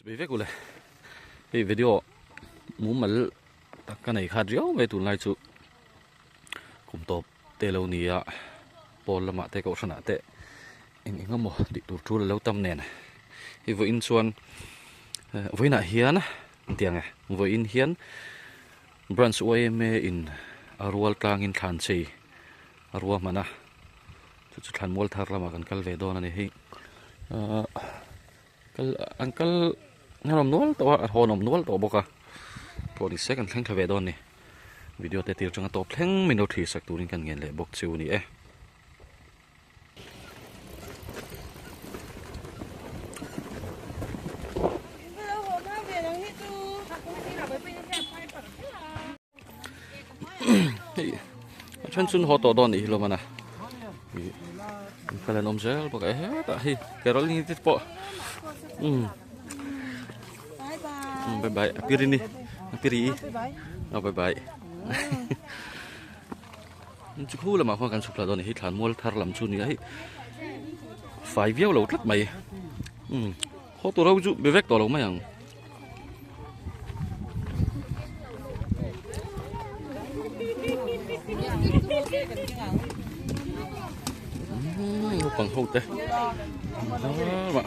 Bị vết rồi cái video muốn mà cái này khá réo về tụi này chú cùng top tê lâu nì à bol là mà tê cậu sẵn tê anh ngắm một đi tụt chú là lâu tâm nè thì với in xuân với nãy hiến á tiếng à với in hiến branch way me in arwal tang in than chi arwa mana chú than mol thar lama kan kal ve don ani hi kal uncle ngarom nual to honom nual to boka 40 second thang thave don ni video te tir changa top theng minute thi sak turin kan ngen le bok chu ni e chân sun ho to don ni lo mana kalen om zel bok e ta hi kerol ni tit po bye bye apirini apiri bye bye chú khu là mà khoanกันสุดละตอนนี้ฐานมวลทารลำชุนนี่ไอ้ไฟเบี้ยวเราทัดไหมเขาตัวเราจุเบเวกตัวเราไม่ยังปังหูเต้มา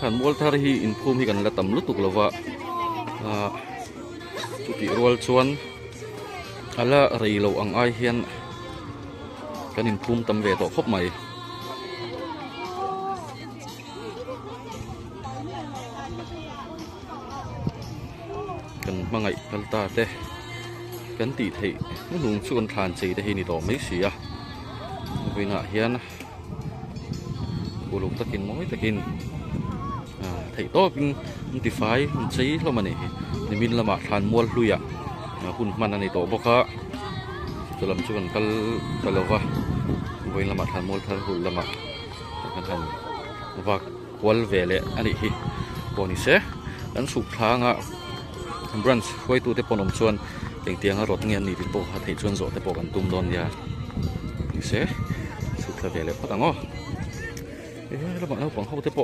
ฐานมวลทารีอินพูมิกันละตำลุตุกละวะจุดรัวชวนอะไรอะไรเราอังไอเฮียนกันอินพูมตำเวต่อครบใหม่กันมาไงกันตาเต้กันตีเทไม่ลุงชวนทานใจแต่เฮนี่ต่อไม่เสียวินาเฮียนบุรุษตะกินม้อยตะกินthầy to pin thì phải thấy lo mà này thì mình là mà thàn mua lui à hun mà này to bốc á cho làm cho mình cái lâu va với là mà thàn mua thàn hun là mà thàn và qual về lệ anh ấy còn thì sẽ đánh sụp thang à branch quay tu te pon om chuan tiếng tiếng rot nghe ni thì po thầy chuan rồi te poกันtum don ya thì sẽ sụp về lệ phát tăng ó là bạn nào bằng hậu te po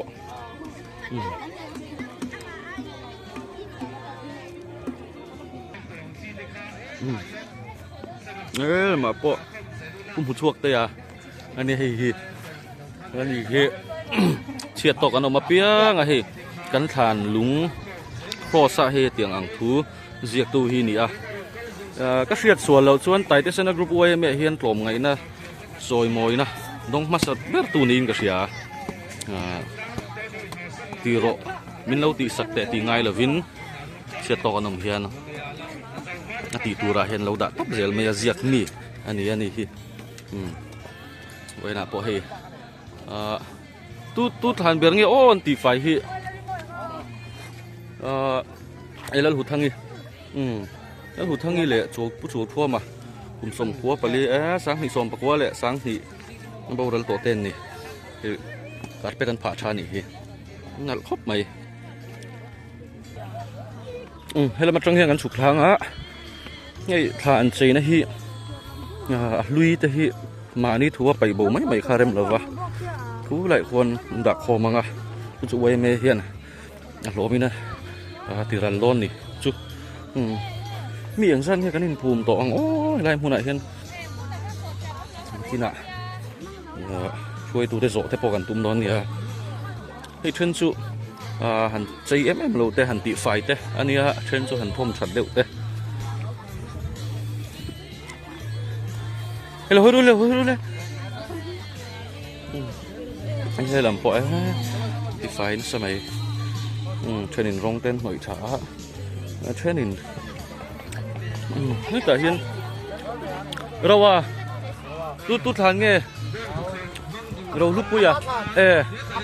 mà po cũng một chuột đây à anh này triệt tộc anh ông mà pía ngay cắn thàn lúng kho sa he tiếng ang thu diệt tu hi nè các triệt xuân lâu xuân tại thế sen group way mẹ hiền trộm ngày na rồi mồi na đông mắt sạch biết tu nín cái gì à tì rộ min lâu tì sạch tệ tì ngay là vin triệt tộc anh ông hiền tì tu ra hiền lâu đã tóc dễ mày diệt mi anh hi vậy là po he tu than biển nghe on tì phải hi ai là hụt thăng là hụt thăng lệ chỗ chỗ thua mà cùng sòng khua phải lệ sáng thì sòng bạc quá lệ sáng thì bao giờ tổ tên này cắt peกันผ่าชานี่นั่นครบไหมให้เรามาจังเฮียกันสุกทางอ่ะไอ้ทานใจนะฮีลุยแต่ฮีมานี่ถือว่าไปโบไม่คาเร็มหรอวะทุกหลายคนดักคอมังอ่ะจุไว้เมเฮียนหลอมีนะตีรันร้อนนี่จุมีอย่างสั้นแค่กันนินภูมิต่อโอ้ยไรมูนไหนเฮียนที่น่ะช่วยตัวได้โสดแต่พอกันตุ้มนอนเนี่ยให้เทรนจูหันใจโลแต่หันตีไฟแต่อันนี้เทรนจูหันพรมฉัดเร็วแต่เฮ้ยเราดูเลยไอ้เหี้ยลำปอยตีไฟนี่สมัยเทรนนิ่งร้องเต้นหน่อยช้าเทรนนิ่งนี่แต่เฮียนเราว่าตู้ทางไงเราลุกปุยอ่ะ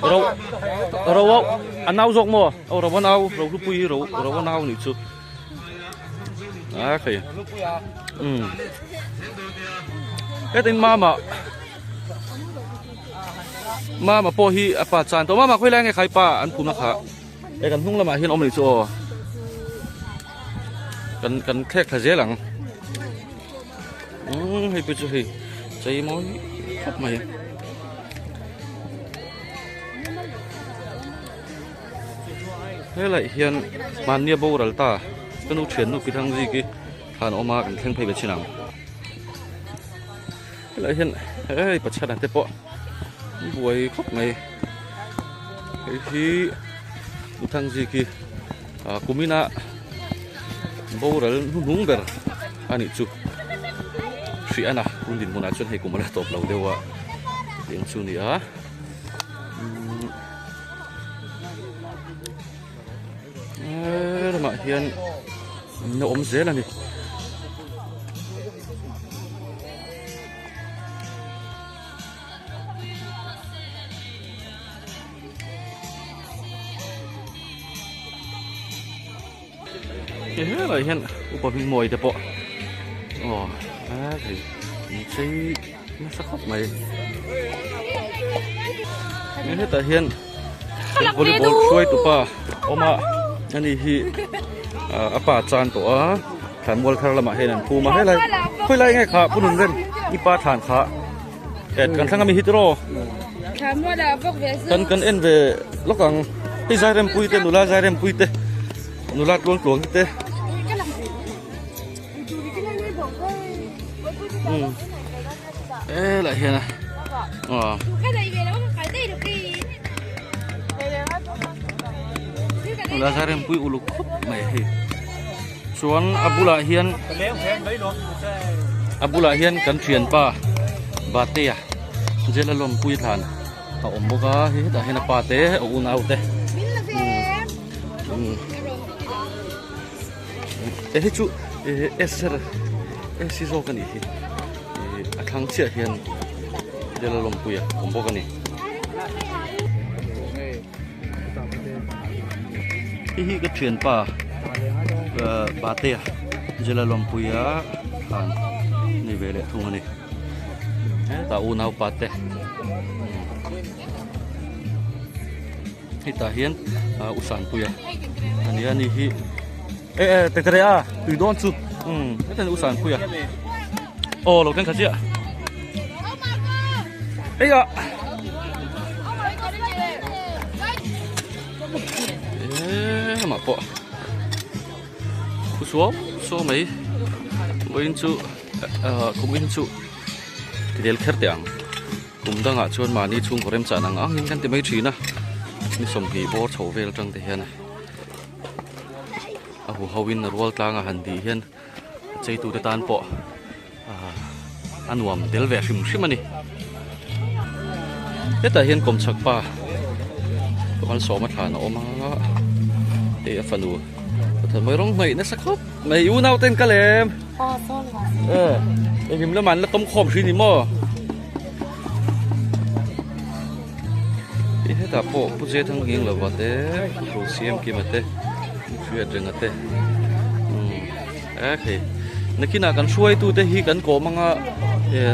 เราว่าอันน่าจกมั้งเราว่าน่าเราลุกปุยเราว่าน่าหนิชูโอเคไอ้ตินมาพอฮีป้าจานตัวมาคุยแรงไงใครป้าอันภูมินะคะไอ้กันทุ่งละมาเฮียนอมหนิชูกันแค่ขยันหลังให้ไปช่วยใจม้อยครบไหม thế lại hiện màn nia bầu ralta cái nụ chuyển nụ phi thăng gì kì thàn oma cần thanh phay về trên nào thế lại hiện ấy bật chặt đàn tép bọ buổi khóc này cái khi nụ thăng gì kì kumina bầu ral nung ber anh ấy chụp suy anh à cũng định muốn nói chuyện hay cùng một tập lâu đều tiếng chu nữa mà hiện nó ốm dễ là gì thế là hiện upa mình mồi đẹp bộ thì chơi nó sắc khóc mày hết tại hiện volleyball xuôi tụi pa oma anh đi hi apa chan to thàn mol thar lama hen pu ma helai khoi lai ngai kha punun ren ipa than kha et kan thanga mi hitro kan en ve lokang hi zairem puite nula zairem puite nula tlong tlong te lại hiện à là ra em bụi uluk mày hi xuống Abula hiên cắn truyền pa ba te à dễ là lom bụi than họ ôm bốc á hi đã hiện là pa te ở u nào te hi chú eser esizo cái này thằng chia hiền đây là lồng bùi à, ôm bốc cái này hi cái truyền pa ba te đây là lồng bùi à, này về lại thùng này ta u nào pa te hi ta hiền usan bùi à, anh hi te tere à, từ đó chút, cái này usan bùi à. Lộc đen thật chứ ạ? Ê ạ! Ê mà bộ số mấy bên chú cũng bên chú thì để khét tiếng cũng đang ở chỗ mà đi chung của em trả năng áo nhưng cái mấy chuyện na mi sòng kỳ bó chầu về trong thế này hầu win là roll tang hành đi hiện chơi tụ để tan bộ anh uam del về sim anh thế tại hiện công chắc pa con số mất hàng ôm á để phần đủ thật mới rong mày nó sắc khóc mày yêu nào tên cái em em là mình là công khom suy nghĩ mò thế tại bộ bút dê thằng hiền là vậy thế rồi xem kia mà thế chuyện rừng thế thì nếu khi nào cần xuôi tu thế hi cần có mang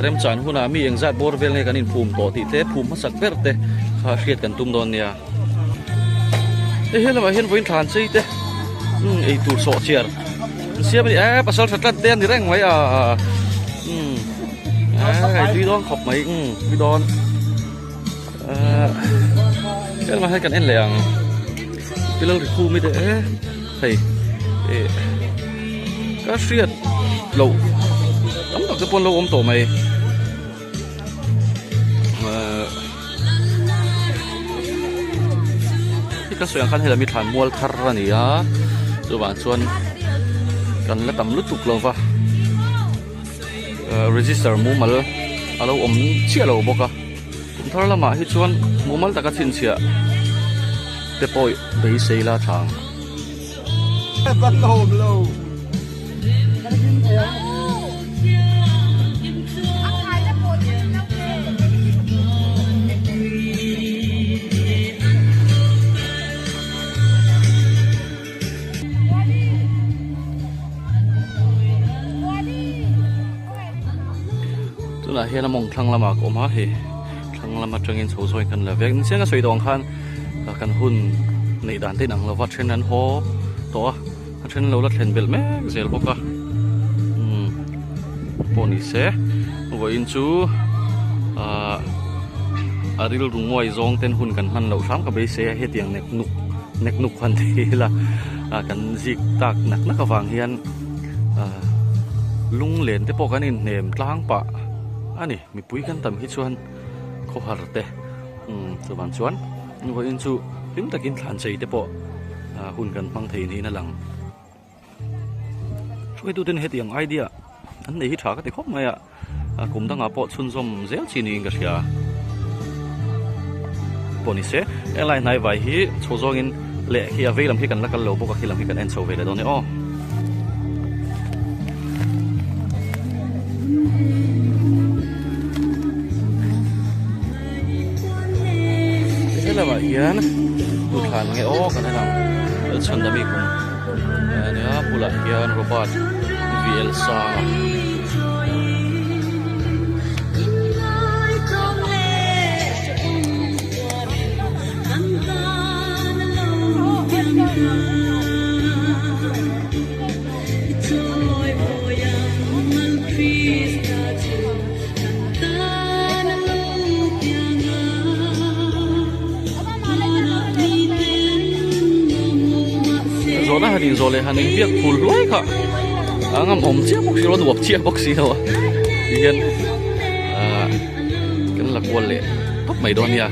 rem chan huna mi engzat bor vel ne kan in phum to ti te phum ma sak per te kha hriat kan tum don nia e hela ma hen voin than sei te ei tu so chiar siam ni pasal satlat ten ni reng mai ai đi đón khop mai đi đón cái mà hay cần en leng cái lâu thì khu mi te thầy cá hriat lâu lắm là cái con lâu ôm tổ màyที่ก็สวยงามให้เรามีฐานมวลคารานีอ่ะตัวบ้านส่วนกันและตำลุตุกลงฟ้าregister มูมัลเราอมเชี่ยเราบอกอ่ะผมทาร์ละมาให้ส่วนมูมัลตะกัดสินเชี่ยแต่ปอยไปเสียละทางบัตรโลมโลlà hiện là mong thăng là mà có má thì thăng là mà trăng in sầu sôi cần là việc xem cái suy đoán khan là cần hun nị đàn tên năng là vật trênนั้นho to trên lâu là trên bel mẹ zel bốc à poni se với in chú aril rung ngoài zong tên hun cần han lâu sáng cả bây xe hết tiếng này nục เน็กนุกควันทีละกันจิกตักหนักนักฟังเฮียนลุงเหลนเตปกันนี่เนมกลางปะอันนี้มีปุ้ยกันทำฮิตชวนเขาหาร์เตสวรรค์ชวนนี่ว่าอินซูลิมตะกินทานใจเตปหุ่นกันบางทีนี่นั่นหลังช่วยดูเดินเหตุอย่างไอเดียอันนี้ฮิตฉากก็ติดครบไหมกลุ่มตั้งอาปอชุนซมเซลชีนิงก็เสียปนิเสอะไรนายไว้ฮีโชว์จงินเละฮีอาเวลำฮีกันลักกันโลบุกฮีลำฮีกันเอ็นโซเวลตอนนี้อ๋อเฮ้ยแล้วว่าเฮียนดูทานไงอ๋อกันได้หลังฉันดามีกุมเนี่ยปุระเฮียนโรบัตวีเอลซ่านะฮันนี่โซเลฮันนี่เบียกพูลด้วยค่ะงั้นผมเชียร์บ็อกซี่เราดูเชียร์บ็อกซี่เหรอเฮียนกันหลักวันเลยท็อปไม่โดนเนี่ย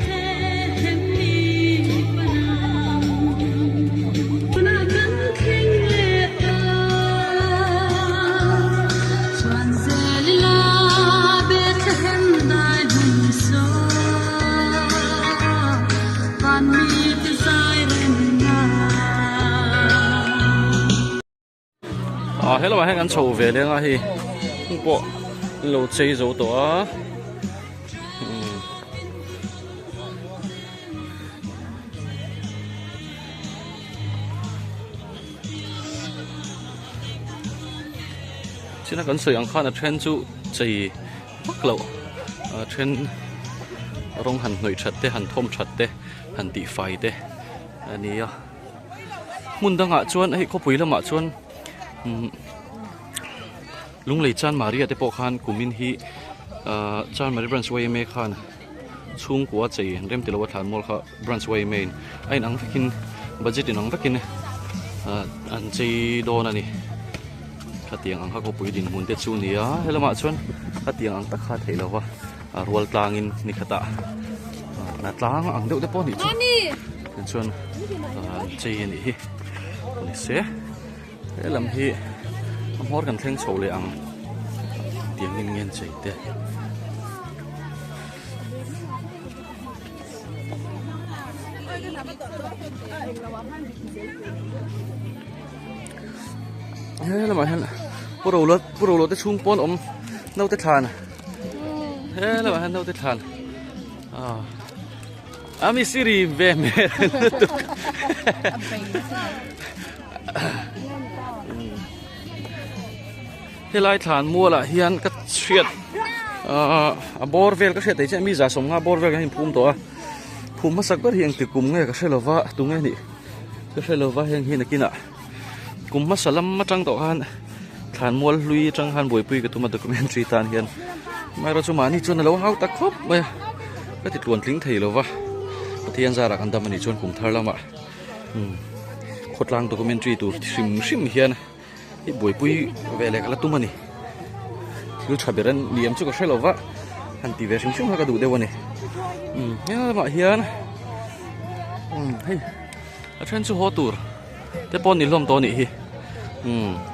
ให้เราให้กันโชว์เวลเลยที่พวกเราเจอตัวที่นั่นกันสวยอังคารเทรนจูใจพักเราเทรนร้องหันหน่วยชัดเตหันทมชัดเตหันตีไฟเตอันนี้มุนดังอ่ะชวนให้เขาปุ๋ยละมาชวนลุงเลยจานมาเรียเตปอคันกุมินฮีจานมาเรียบรันสเวย์เมคันช่วงกัวใจเริ่มติดลวัฒนมอลค่ะบรันสเวย์เมนไอ้หนังฟิกินบัจเจตหนังฟิกินอันจีโดนอันนี้ขัดเตียงอังเขาปุ๋ยดินมุนเตจูนี่ให้ละมาชวนขัดเตียงอังตะขาดเหลววะรัวกลางอินนี่ขัดตาหน้าตางอังเด็กเตปอนี่ชวนจีนี่นี่เสียให้ลำฮีมอร์กันเท่งโชว์เลยอังเตียงเงี้ยใจเด้เฮ้ยแล้วมาเห็นพวกเราได้ชุ่มปนอมเน่าติดทานเฮ้ยแล้วมาเห็นเน่าติดทานมีซีรีส์เวมเฮลัยฐานมัวละเฮียนก็เชียดบอร์เวลก็เชียดแต่จะมีจ่าสมงาบอร์เวลก็เห็นภูมิตัวภูมิมาสักก็เฮียงติดกลุ่มไงก็ใช่หรอวะตรงนี้นี่ก็ใช่หรอวะเฮียงเฮียนกินอ่ะกลุ่มมาสลัมมาจังต่อกันฐานมัวลุยจังหันบวยปุยกับตัวมาดูคอมเมนต์รีตานเฮียนไม่เราจะมานี่จนเราเอาตะครบไปก็ติดวนทิ้งถี่หรอวะเทียนจารักอันดามันนี่จนกลุ่มทาร์ละมาขดล้างตัวคอมเมนต์รีตัวชิมเฮียนที่บวยปุยเวลกันละตุ้มนี่รู้ชาเบรันเลี้ยมชุกก็ใช่หรอวะฮันตีเวชิมๆก็ดูได้วันนี้เนี่ยมาเฮียนเฮ้ยอาจารย์ชูหัวตูร์แต่ปอนนี่ล้มตัวนี่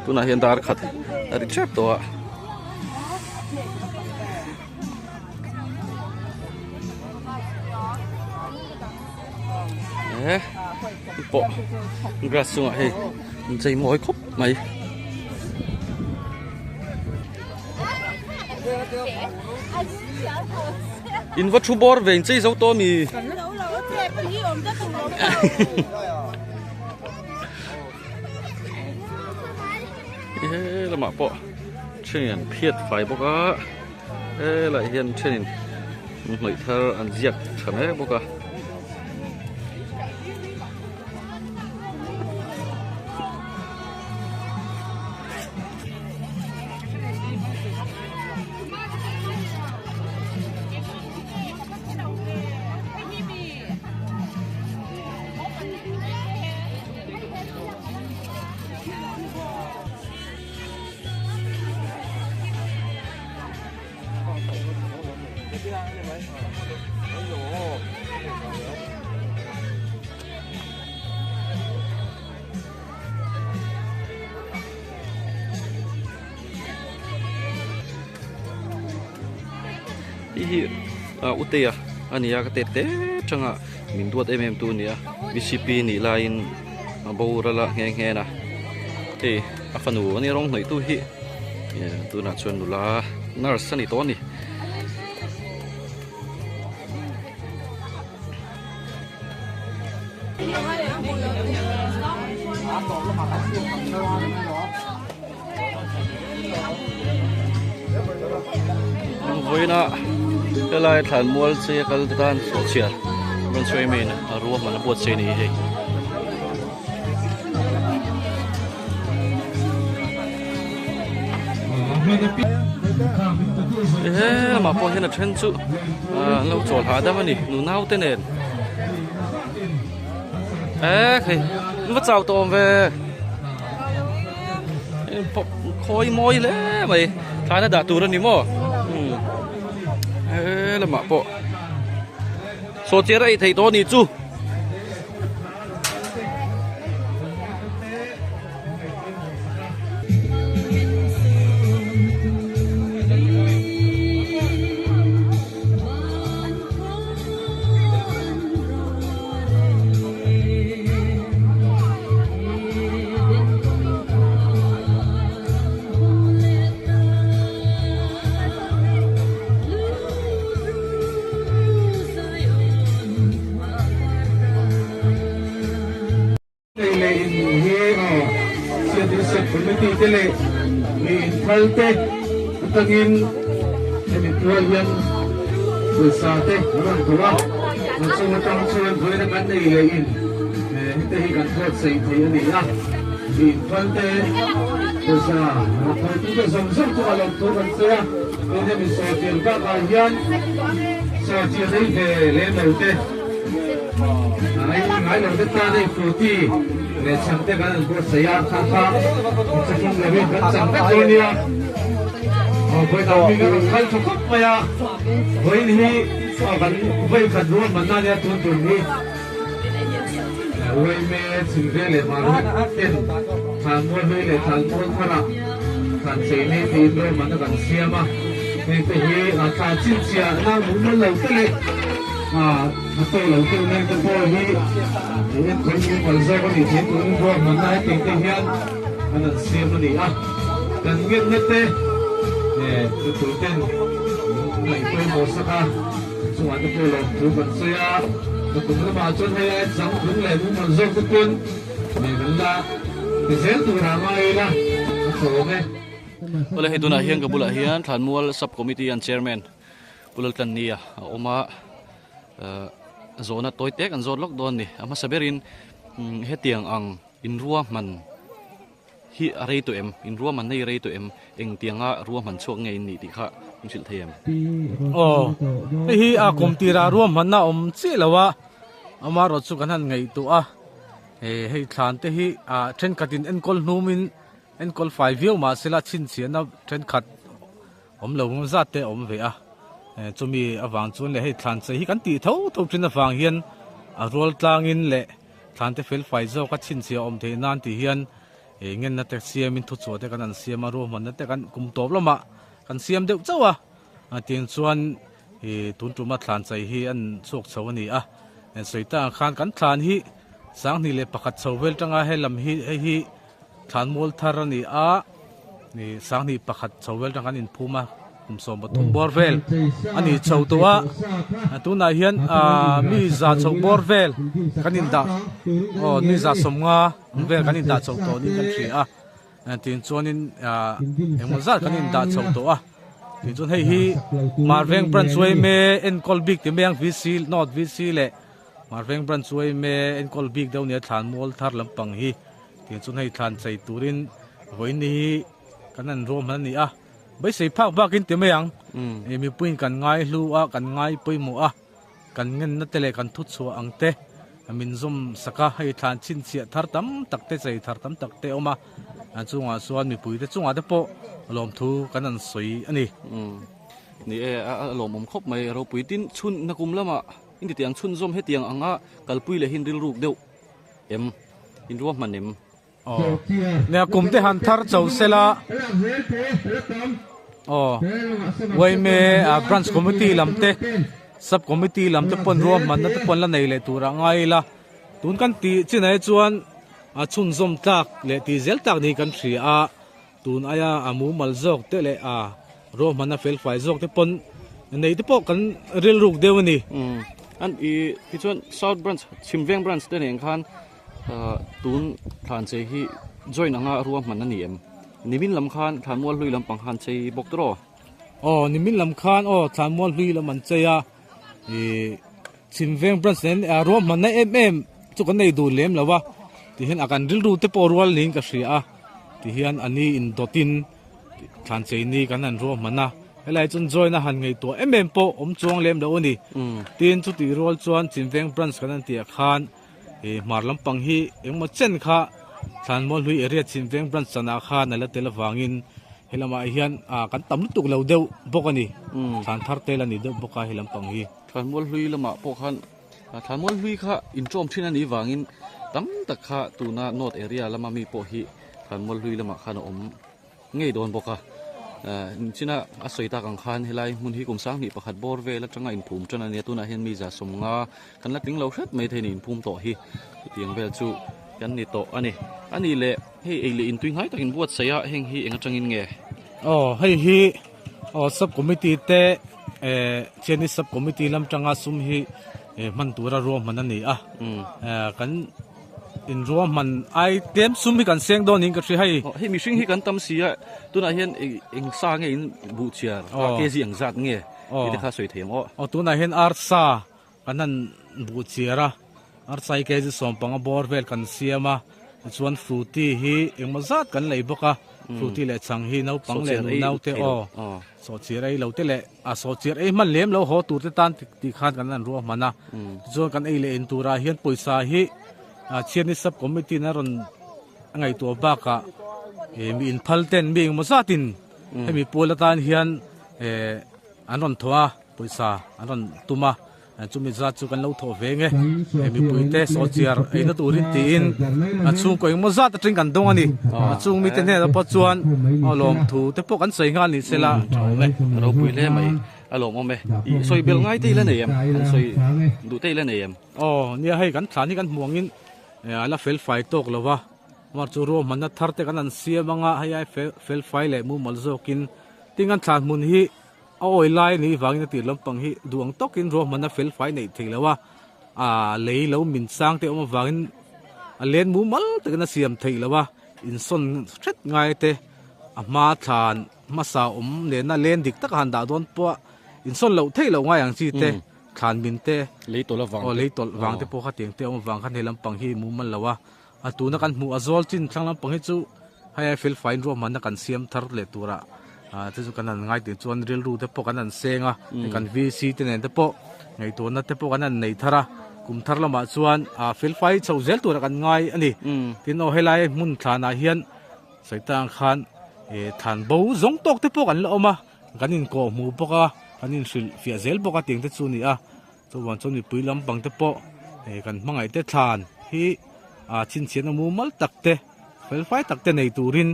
ตัวน่าเฮียนดาร์ขัดดาร์เจ็บตัวปะกระสุนเฮ้ยใจมวยครบไหมอินวัตถุบอร์เวงใจเจ้าตัวมีเฮ้ยละมาปะเช่นเพียดไฟปะก็ละเฮียนเช่นหน่อยเธออันเจียกใช่ไหมปะก็ hi utea ania ka tete changa min duat tu nia BCP ni lain bawra nge nge na afanu ani rong noi tu hi tu na chuan nula nurse ani to ni voi na cái lai thản mual xe kal tan so chia bên xoay mình ruộng mà nó buột xe này hey mà có hiện là chân chú lâu trộn hả đó mà nè nụ nao tên nền thì nó vắt rào tôm về khói môi lẽ mày thái nó đã tù ra nè mò là mà bộ số chia đây thấy to nị chú tele ni falte tangin ni tuayan bersate orang tua semua tang suan boleh kan ni lain kita hikan buat saya ni lah ni falte bersa apa itu semua tu kalau tu kan saya ini misalnya bagian sahaja ni ke level te ai level te tadi fruity le sampai kan buat saya kakak sekian lebih kan sampai dunia oh boleh kami kan hal cukup maya boleh ni kan boleh kedua mana dia tuan ni boleh me sendiri le malu ten tangguh le tangguh mana kan sini tiada mana kan siapa ni pergi akan cincin nak mula lalu le atau lalu ni kan boleh ini kunci palsu kan ini kunci buat mana tinggi hian ada siapa ni dan ngerti itu kan itu bosan semua itu boleh bukan saya betul macam saya jangan lagi masuk ke pun mereka disel tu ramai lah soalnya oleh itu nah hian kabula hian than mual subcommittee and chairman ulal kan nia oma zona toy tek an zon lok don ni ama saberin hetiang ang inruwa man hi arei to em inruwa man nei rei to em eng tianga ruwa man chuak ngei ni ti kha ungsil them hi a komtira ruwa man na chi lawa ama ro chu kan han ngei tu hei thlan te hi tren katin enkol hnumin enkol 5 view ma sela chin chian na tren khat lo za te ve chumi awang chun le hei thlan che hi kan ti tho thin awang hian a rol tlangin le thlan te fel fai zo ka chin chia the nan ti hian ngen na te siam in thu chu te kan an siam a ro man na te kan kum top lama kan siam deuh chawa tin chuan tun tuma thlan chei hi an chok chho ani soita khan kan thlan hi sang ni le pakhat chhovel tanga he lam hi thlan mol thar ani ni sang ni pakhat chhovel tang an in phuma som batum borvel ani chhotua tuna hian mi za chho borvel kanin da mi za somnga vel kanin da chhoto ni kan thri tin chuanin engmaza kanin da chhoto tin chun hei hi marveng branchway me en kolbik te meng vc not vc le marveng branchway me en kolbik deu ne thlan mol thar lampang hi tin chun hei thlan chei turin voini kanan rom han ni bây giờ phác bác kinh tế mấy em mi puin cần ngay lu cần ngay pui mua cần ngân nó tele cần thút xua ang te mình zoom saka hay than chin chia thar tam tak te chei thar tam tak te oma chunga suan mi pui te chunga te po lom thu kan an soi ani นี่ลมคบไม่เราปุยตินชุนนักุมละมาอินที่เตียงชุนซมให้เตียงอ่างกัลปุยเลยหินริลรูกเดียวอินรวมมันอ๋อเนี่ยกลุ่มที่หันทาร์เจ้าเซล่าอ๋อไว้เมื่อบรันช์คอมมิตี้ลำเตะซับคอมมิตี้ลำเตะปนรวมมันนั่นปนละในเลยตัวร่างไงล่ะตุนกันตีจีนไอจวนชุนซมตักเลตีเซลตักนี่กันเสียตุนอายามูมัลจอกเตะเลยรวมมันน่ะเฟลไฟจอกเตะปนในที่พวกกันเรียลรูกเดียวนี่อันที่ชวน South Branch ชิมเวง Branch เด่นเองคันตุนทานเจฮีจอยนังรวมมันนั่นนี่นิมินลำคานทานมวลลุยลำปังฮันเจบกตรอ๋อนิมินลำคานทานมวลลุยลำมันเจียชิมเวง Branch เนี่ยรวมมันในจุกันในดูเลี้ยมแล้ววะที่เห็นอาการริลรูเตปอรัวลิงกับเสียที่เห็นอันนี้อินโดตินทานเจนี่กันนั่นรวมมันนะเวลาจนจอยนะหันไงตัวโปจวงเลี้ยมแล้วนี่ตีนจุดที่รัวจวนชิมเวง Branch กันนั่นที่อาคารมาลำปังฮีมาเช่นค่ะทานมอลลุยเรียชิมเวง Branch สนาคารนั่นแหละเตลวางินเฮลมาเฮียนกันตำลุตุกเหลาเดียวบกนี่ทานทาร์เตลันนี่เดียวบกเฮลำปังฮีทานมอลลุยละมาพวกขันทานมอลลุยค่ะอินโจมที่นั่นนี่วางินตั้งแต่ค่ะตูน่านอตเอเรียละมามีพวกฮีทานมอลลุยละมาขันง่ายโดนบกชินะอาศัยตากังคันเฮลัยมุนฮีกุมสังนี่ประคัดบอร์เวลจังไงอินภูมิจนอันนี้ตัวน่ะเห็นมีจ่าสมงากันลักลิงเราเช็ดไม่เทนินภูมิต่อฮีเตียงเวลจูยันนี่โตอันนี้แหละให้เอลิอินตุงให้ตักินบวชเสียเฮงฮีเองจังอินเงยให้ฮีซับคอมมิตี้เตเช่นนี้ซับคอมมิตี้ลำจังอาสุมฮีมันตัวรวมมันนั่นนี่กันอินรวมมันไอเต็มซุ่มให้กันเสียงโดนอิงก็ใช่ให้มีสิ่งที่กันตั้มเสียตัวนั้นเห็นเองสร้างเองบูชาเกจิอย่างจัดเงี้ยที่ข้าสวยเทียมตัวนั้นเห็นอาร์ซากันนั่นบูชาระอาร์ซาเกจิสมปังบอร์เวลกันเสียมาส่วนฟรุตี้ฮีเองมาจัดกันเลยบกะฟรุตี้เละชังฮีน้าปังเละน้าเตอโซเชียร์ไอเราเตเละโซเชียร์ไอมันเลี้ยมเราหัวตัวเตตันที่ขาดกันนั่นรวมมันนะส่วนกันไอเละอินตัวราเฮียนปุยซาฮีเชียร์นี่ซับคอมมิตี้นั่นไงตัวบ้ากะมีอินพัลเทนมีอิงมาซาตินมีปูลตานเฮียนอันนั้นทัวปุยซาอันนั้นตุมาจุมิจัดจุกันเราทัวเวงมีปุยเตโซเชียร์ไอ้นั่นตัวรินตีนจุงก็อิงมาซาติดกันตรงนี้จุงมีเทนเนี่ยปัจจุบันลมถูแต่พวกกันใส่งานนี่เสละเราปุยเล่ไหมอารมณ์มั้ยสวยเบลง่ายตีแล้วเนี่ยสวยดูตีแล้วเนี่ยเนี่ยให้กันฐานที่กันห่วงอินแล้วเฟลไฟตกแล้ววะมาจูรวมมันนัดทาร์เตกันนั่นเสียมังให้เฟลไฟเลยมูมัลโซกินติงกันฐานมุนฮีเอาไอ้ไลน์นี่วางในตีลำปังฮีดวงตกินรวมมันนัดเฟลไฟในถึงแล้ววะเลยแล้วมินซังเตอมาวางเล่นมูมัลแต่กันเสียมถึงแล้ววะอินซอนเช็ดง่ายเตมาฐานมาสาวเล่นน่ะเล่นดิกตะกันดาโดนปัวอินซอนเราเทเราง่ายอย่างจีเตฐานมินเตเลยตัวละวังเลยตัววังเตพวกเขาเตียงเตอมาวางกันในลำปังฮีมูมันแล้ววะตัวนักการมูอัลจินทั้งลำปังฮีจูให้เฟลไฟรวมมันนักการเสียมทาร์เลตัวละที่สุดกันนั้นง่ายถึงจวนเรียลรู้เตพวกกันนั้นเสียงกันวีซีเตเนี่ยเตพวกไงตัวนั้นเตพวกกันนั้นในทาระกุมทาร์ละมาจวนเฟลไฟเจ้าเซลตัวกันง่ายอันนี้ที่น้องให้ไล่มุนฐานอาเฮียนใส่ตางคันฐานบูจงตกเตพวกกันละออกมากันนินโกมูปกกันนินฟิอาเซลปกเตียงเตจูนี่ตัววันจนมีปุยลำปังเตพวกกันมังไอเตฐานที่ชินเชียนมูมัลตักเตเฟลไฟตักเตในตูริน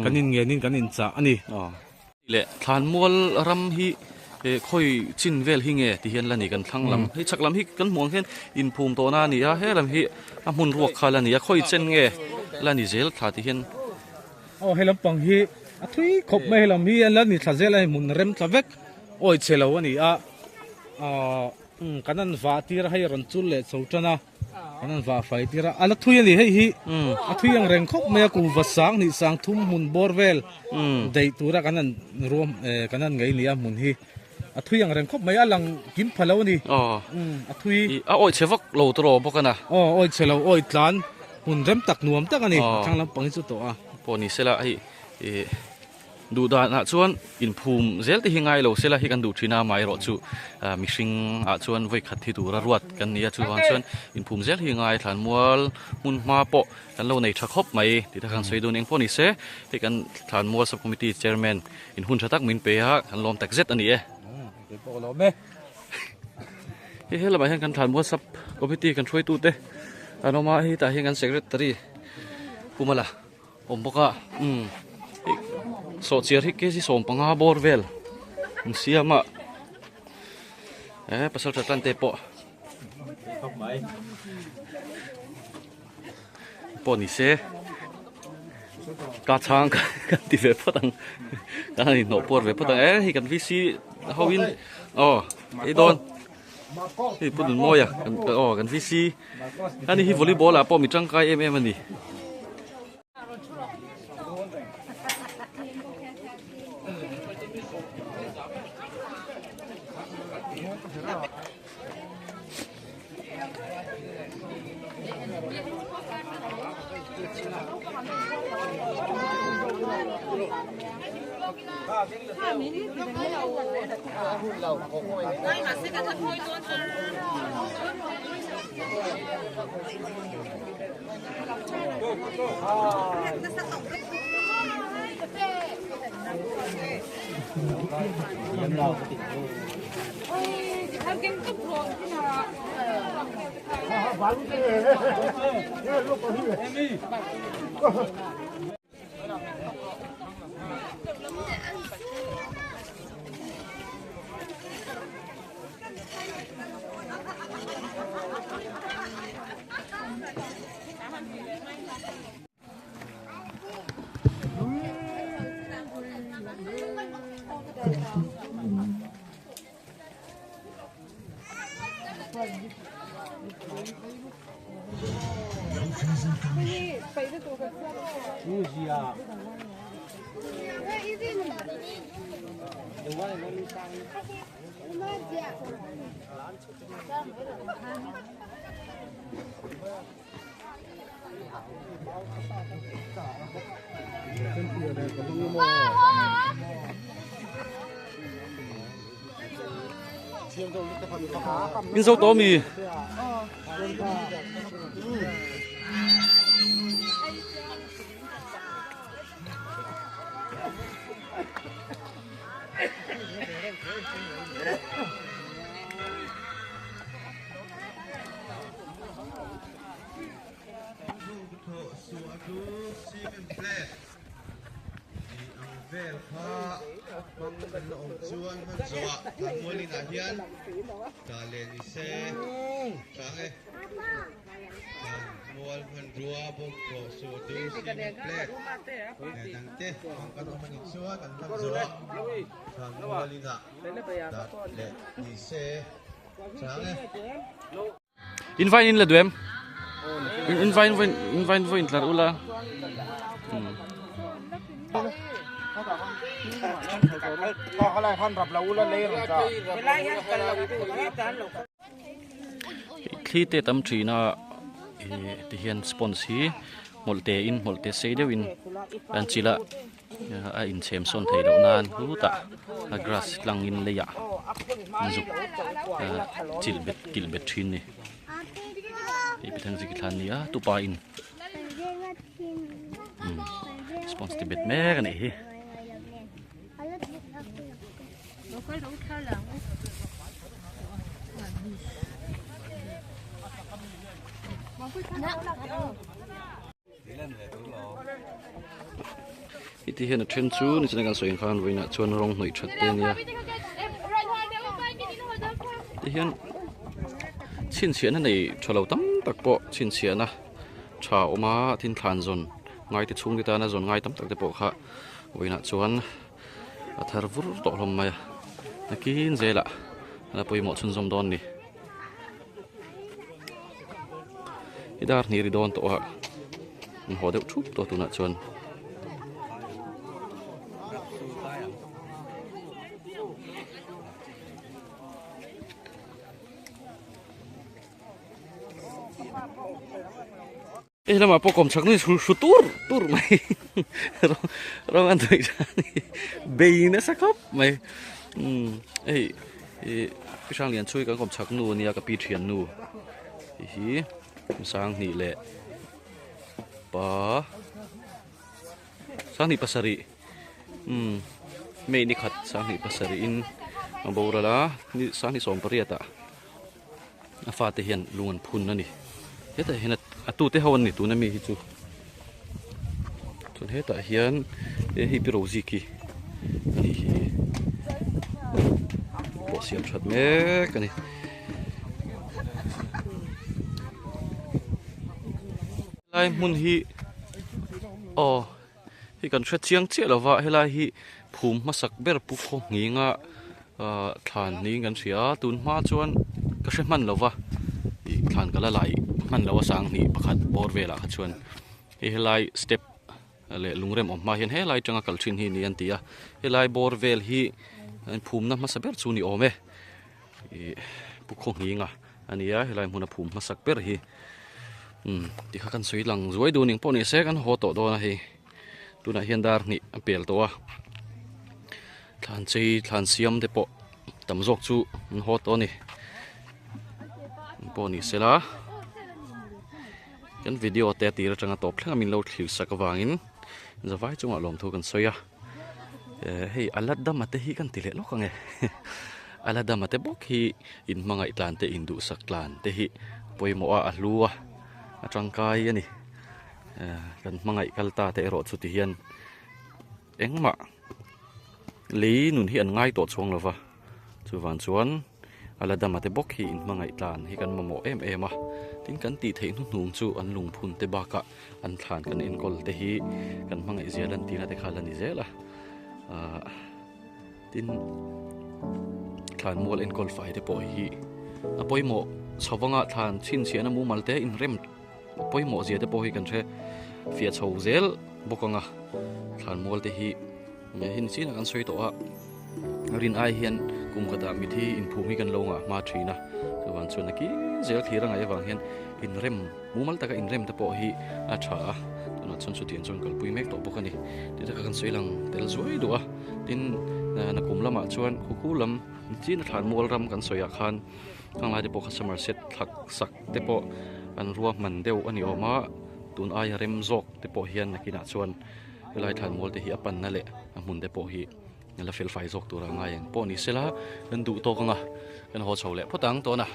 กันนินเงินกันนินจ่าอันนี้เละทานมวลรำฮีค่อยชินเวลฮิงที่เห็นละนี่กันทั้งลำให้ชักลำฮีกันมองเห็นอินภูมิตัวนานี่เฮ้ลำฮีมุนรวกขาละนี่ค่อยเช่นเงละนี่เจลท่าที่เห็นให้ลำปังฮีทุยขบไม่ให้ลำฮีละนี่ท่าเจลให้มุนเร็มทเวกโอ้ยเชลวันนี้กันนั่นฟ้าที่เราให้รันจุลเลยสุดนะกันนั่นฟ้าไฟที่เราอะไรทุยนี่ให้ฮีทุยยังแรงคบไม่กูวัดสังนี่สังทุ่มมุนบอร์เวลได้ตัวละกันนั่นรวมกันนั่นไงนี่มุนฮีทุยยังแรงคบไม่อะไรกินพะโล้นี่ทุยโอ้ยเชฟกโลตรอพวกกันนะโอ้ยเชลโอ้ยทานมุนเริ่มตักนวมตักกันนี่ทางลำปังสุดตัวพอนี่เสละไอดูดานะชวนอินภูมิเซลที่หิงไงเราเสละให้กันดูที่น้าไม่รอจูมิชิงชวนไว้ขัดที่ดูระรวดกันนี่ชวนอินภูมิเซลที่หิงไงฐานมัวมุนมาโปกันเราในชักคบไหมที่ทางสวยดูเองพอนี่เสให้กันฐานมัวซับคอมมิตี้เชอร์แมนอินหุ่นชัตักมินเปียกันลมแตกเซตอันนี้ โปโลเม่เฮ้ยเราไปให้กันทานวัวซับก็พิธีกันช่วยตู้เต้อันออกมาให้แต่ให้กันเซกเรตรีกูมาละผมบอกว่าโซเชียลที่เกี่ยวกับส่งปังหาบอร์เวลเสียมาภาษาจัดการเตปปอนี่เสกาช่างกันที่เว็บพอดังกันนี่โนปวดเว็บพอดังให้กันวิซีเขาวินไอ้โดนที่ปุ่นมอยกันวิซีอันนี้ที่วอลเลย์บอลปอมีจังไกมันนี่อินโซโตมีอินไฟอินละด้วยอินไฟอินละอุลาอะไรพันรับเราละเลยหรอจ้าที่เตตัมทรีน่ะที่เห็นสปอนซีมอลเตอินมอลเตเซเดวินอันจิละอินเซมซอนไทยดอกนานรู้ตากราสลังอินเลยะจุกกิลเบ็ดทินนี่ที่ไปทางสิกิทันนี่ตุปาอินสปอนซีเบ็ดแม่กันนี่ที่เห็นเทรนชูนี่จะในการสวยงามวินะชวนร้องหน่อยชัดเจนเนี่ยที่เห็นชินเสียนั่นในชาวเราตั้งตักปะชินเสียนะชาวมาทิ้งทานจนง่ายติดชุ่งติดตานะจนง่ายตั้งตักแต่ปะค่ะวินะชวนทาร์วุร์ตกลงมานักกินเจละแล้วไปหมดชุนจมดอนนี่อีดาร์นี่ริดอนตัวหัวเด็กชุบตัวตุนัดชวนแล้วมาพอกผมชักนี่สุดตูร์ไหมเราอันตัวนี้เบย์นะสักครับไหมพี่ช่างเรียนช่วยกันผมชักนูเนี่ยกับปีเทียนนูสร้างนี่แหละป้าสร้างนี่ปัสสริไม่นี่ขัดสร้างนี่ปัสสริอิน มาโบราละนี่สานี่สองปริยตะฟ้าเทียนลุงอันพุ่นนั่นนี่เฮ้แต่เห็นตู้เตะวันนี่ตู้นั่นมีฮิจูส่วนเฮ้แต่เฮียนฮิปิโรซิกินี่บอสเสียมชัดแม่กันนี่ไล่มุนฮิอ๋อฮิกันเช็ดเชียงเจี๊ยแล้วว่าเฮลาฮิภูมิมาสักเบรปุกของงี้งะฐานนี้กันเสียตุนมาชวนก็ใช่มันแล้วว่าอีฐานก็ละลายมันแล้วว่าสังนี่ประคัดบอร์เวล่ะชวนเฮลายสเต็ปเลยลุงเริ่มออกมาเห็นเฮลายจังกัลชินฮีนี่อันตีอะเฮลายบอร์เวลฮีภูมินั้นมาสักเบรซูนี่โอเมปุกของงี้งะอันนี้เฮลายมุนภูมิมาสักเบรฮีที่ข้ากันสวยหลังสวยดูนิ่งพอนี่เสกันโหโตโดนะฮีดูน่ะเฮียนดาร์นี่เปลี่ยนตัวทานจีทานเสียมเดปตำจกจูมันโหตัวนี่พอนี่เสละกันวิดีโอเตะตีระจังตบแล้วมีเราถือสักวางอินจะไว้จังหวะลมทุกันสวยเฮ้ยอัลลัดดามาเตฮีกันติเละล็อกไงอัลลัดดามาเตบอกฮีอินมังไอตานเตอินดูสักลานเตฮีปอยโมอาลัวจังกายยันนี่กันมังไอกัลตาเตอรอดสุดที่เฮียนเอ็งมาลีนุนเฮียนง่ายตัวช่วงแล้ววะสุวรรณชวนอะไรดำมาเตบอกหินมังไงตานให้กันมาโมเอ็มทิ้งกันตีเทนุ่งจูอันลุงพุนเตบากะอันทานกันเอ็นกอลเตฮีกันมังไงเสียดันตีนาเตขาลันดิเซล่ะทิ้งทานมัวเอ็นกอลไฟเตปอยฮีปอยโมชาวงะทานชินเสียนมูมัลเตอินเรมปอยโมเสียเตปอยกันเชเฟียชาวเซลบกงะทานมัวเตฮีหินซีนักันสวยตัวรินไอเฮียนกุมกระดามิที่อินภูมิกันลงมาทรีนะคือวันส่วนนักเจลที่รังไอวางเฮียนอินเรมมูมัลตะกับอินเรมตะโปฮีอาชาตัวนั้นส่วนสุดที่ส่วนกัลปุยเมกตัวบุกันนี่ที่ตะกันสวยลังเตลสวยดัวดินนักกุมละมาชวนคุลำจีนฐานมัวรำกันสวยอาคารข้างหลังเตโปคัสมาร์เซ็ตหักสักเตโปอันรัวมันเดียวอันนี้ออกมาตุนไอเรมโจกเตโปเฮียนนักกินชวนเวลาฐานมัวเตฮีอปันนั่นแหละมุนเตโปฮีนั่นแหละเฟลไฟจกตัวร่างไงอย่างพวกนี้เสร็จแล้วกันดูโตกันอ่ะกันหัวเฉาแหละพอตั้งตัวน่ะ